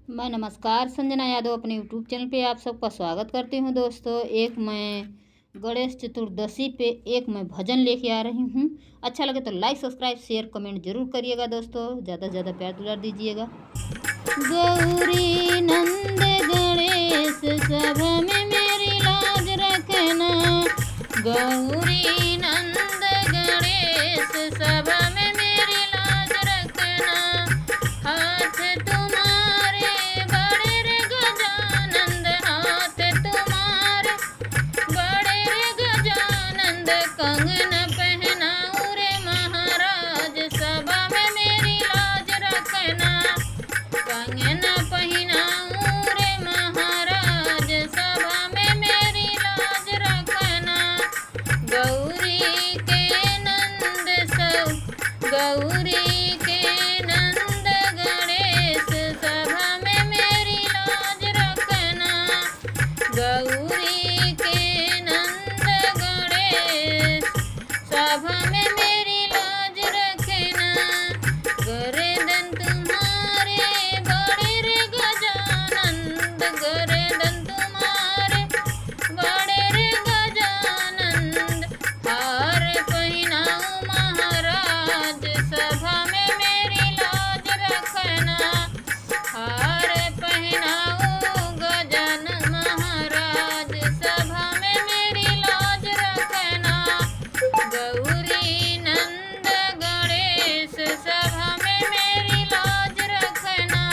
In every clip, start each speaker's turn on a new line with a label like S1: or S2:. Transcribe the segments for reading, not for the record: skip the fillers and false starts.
S1: मैं नमस्कार संजना यादव अपने यूट्यूब चैनल पे आप सबका स्वागत करती हूँ। दोस्तों, एक मैं गणेश चतुर्दशी पे एक मैं भजन लेके आ रही हूँ। अच्छा लगे तो लाइक सब्सक्राइब शेयर कमेंट जरूर करिएगा। दोस्तों, ज़्यादा से ज़्यादा प्यार दुलार दीजिएगा। गौरी नंद गणेश सभा में मेरी लाज रखना, गौरी नंद गणेश सभा में मेरी लाज रखना। हाथ तुम्हारे बड़े रे गजानंद, हाथ तुम्हारे बड़े रे गजानंद। कंगन पहनाऊं रे महाराज, सभा में मेरी लाज रखना। कंगन पहनाऊं रे महाराज, सभा में मेरी लाज रखना। गौरी के नंद गौरी के नंद गणेश सभा में मेरी लाज रखना। गौरी के नंद गणेश सभा में मेरी लाज रखना। गर्दन तुम्हारे बड़े रे गजानंद, गर्दन तुम्हारे बड़े रे गजानंद। हार पहनाऊं महाराज, सभा में मेरी लाज रखना। हार पहनाऊं गजानन महाराज, सभा में मेरी लाज रखना। गौरी नंद गणेश सभा में मेरी लाज रखना।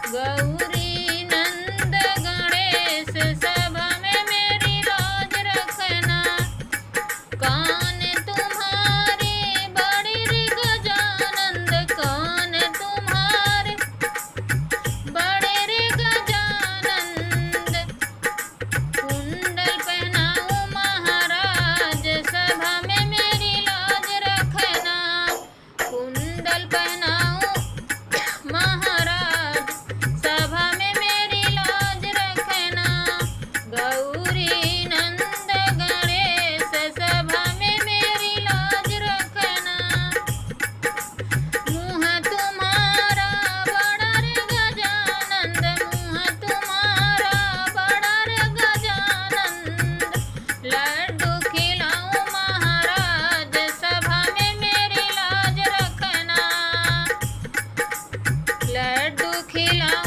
S1: गौरी नंद गणेश सभा में मेरी लाज रखना। कान तुम्हारे बड़े रे गजानंद, कान तुम्हारे बड़े रे गजानंद। कुंडल पहनाऊं महाराज, सभा में मेरी लाज रखना। कुंडल पहनाऊं महाराज, सभा में मेरी लाज रखना। गौरी नंद गणेश सभा में मेरी लाज रखना। मुँह तुम्हारा बड़ा रे गजानंद, मुँह तुम्हारा बड़ा रे गजानंद। लड्डू खिलाऊं महाराज, सभा में मेरी लाज रखना। लड्डू खिलाऊं